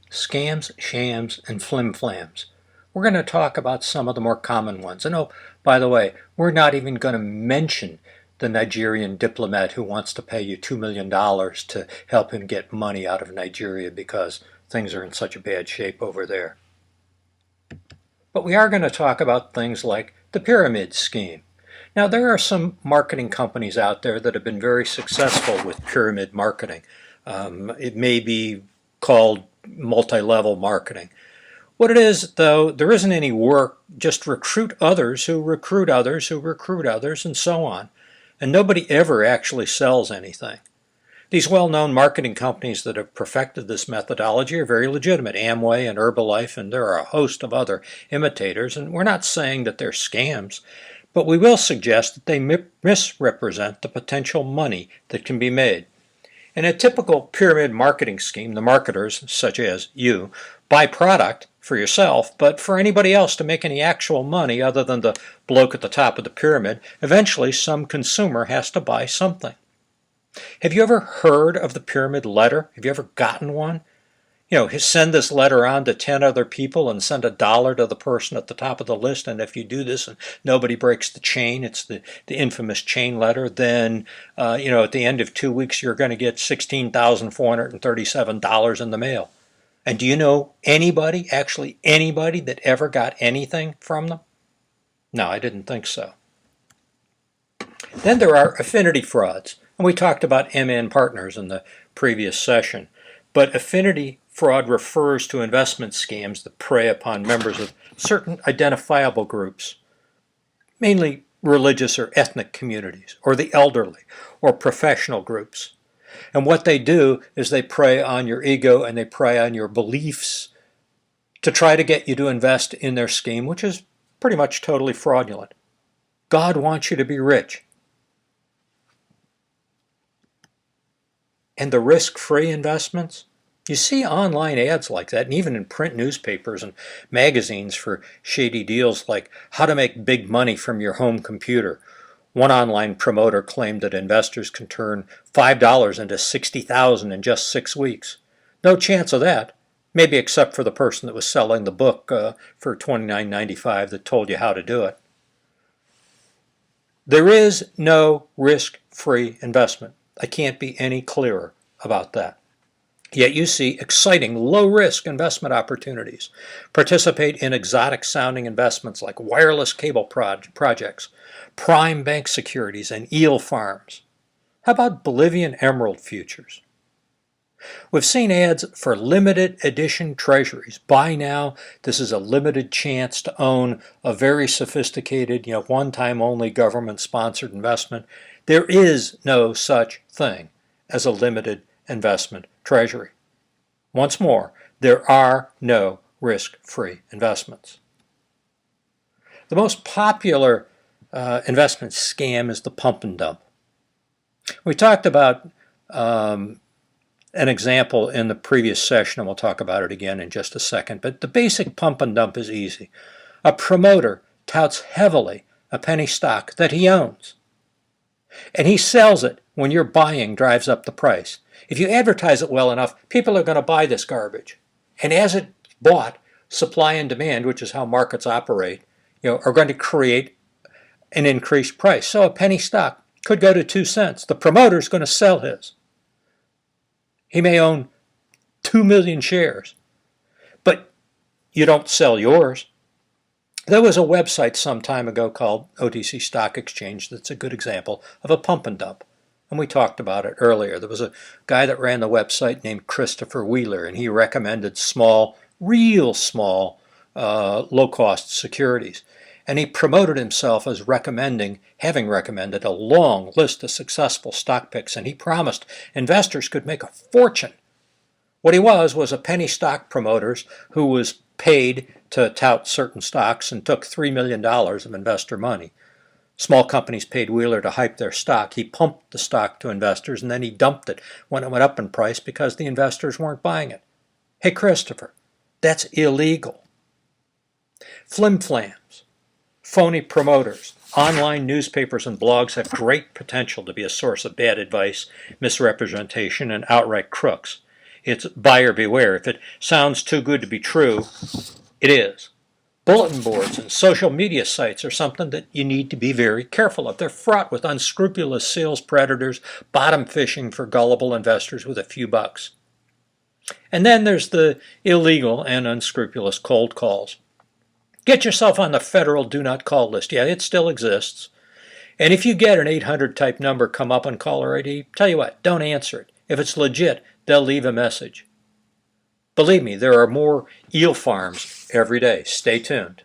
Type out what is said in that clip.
Scams, shams, and flim-flams. We're going to talk about some of the more common ones. And oh, by the way, we're not even going to mention the Nigerian diplomat who wants to pay you $2 million to help him get money out of Nigeria because things are in such a bad shape over there. But we are going to talk about things like the pyramid scheme. Now, there are some marketing companies out there that have been very successful with pyramid marketing. It may be called multi-level marketing. What it is, though, there isn't any work, just recruit others who recruit others who recruit others, and so on. And nobody ever actually sells anything. These well-known marketing companies that have perfected this methodology are very legitimate. Amway and Herbalife, and there are a host of other imitators, and we're not saying that they're scams, but we will suggest that they misrepresent the potential money that can be made. In a typical pyramid marketing scheme, the marketers, such as you, buy product for yourself, but for anybody else to make any actual money other than the bloke at the top of the pyramid, eventually some consumer has to buy something. Have you ever heard of the pyramid letter? Have you ever gotten one? Send this letter on to 10 other people and send $1 to the person at the top of the list, and if you do this and nobody breaks the chain, it's the infamous chain letter, then at the end of 2 weeks you're going to get $16,437 in the mail. And do you know anybody, actually anybody, that ever got anything from them? No, I didn't think so. Then there are affinity frauds, and we talked about MN Partners in the previous session. But affinity fraud refers to investment scams that prey upon members of certain identifiable groups, mainly religious or ethnic communities, or the elderly, or professional groups. And what they do is they prey on your ego and they prey on your beliefs to try to get you to invest in their scheme, which is pretty much totally fraudulent. God wants you to be rich. And the risk-free investments? You see online ads like that, and even in print newspapers and magazines for shady deals like how to make big money from your home computer. One online promoter claimed that investors can turn $5 into $60,000 in just 6 weeks. No chance of that, maybe except for the person that was selling the book for $29.95 that told you how to do it. There is no risk-free investment. I can't be any clearer about that. Yet you see exciting low-risk investment opportunities. Participate in exotic-sounding investments like wireless cable projects, prime bank securities, and eel farms. How about Bolivian emerald futures? We've seen ads for limited edition treasuries. Buy now. This is a limited chance to own a very sophisticated, one-time only government-sponsored investment. There is no such thing as a limited investment treasury. Once more, there are no risk-free investments. The most popular investment scam is the pump and dump. We talked about an example in the previous session, and we'll talk about it again in just a second, but the basic pump and dump is easy. A promoter touts heavily a penny stock that he owns, and he sells it when your buying drives up the price. If you advertise it well enough, people are going to buy this garbage. And as it's bought, supply and demand, which is how markets operate, are going to create an increased price. So a penny stock could go to 2 cents. The promoter is going to sell his. He may own 2 million shares, but you don't sell yours. There was a website some time ago called OTC Stock Exchange that's a good example of a pump and dump. And we talked about it earlier. There was a guy that ran the website named Christopher Wheeler, and he recommended small, real small, low-cost securities. And he promoted himself as having recommended a long list of successful stock picks, and he promised investors could make a fortune. What he was a penny stock promoter who was paid to tout certain stocks and took $3 million of investor money. Small companies paid Wheeler to hype their stock. He pumped the stock to investors, and then he dumped it when it went up in price because the investors weren't buying it. Hey, Christopher, that's illegal. Flim-flams, phony promoters, online newspapers and blogs have great potential to be a source of bad advice, misrepresentation, and outright crooks. it's buyer beware. If it sounds too good to be true, it is. Bulletin boards and social media sites are something that you need to be very careful of. They're fraught with unscrupulous sales predators, bottom fishing for gullible investors with a few bucks. And then there's the illegal and unscrupulous cold calls. Get yourself on the federal do not call list. Yeah, it still exists. And if you get an 800 type number come up on caller ID, tell you what, don't answer it. If it's legit, they'll leave a message. Believe me, there are more eel farms every day. Stay tuned.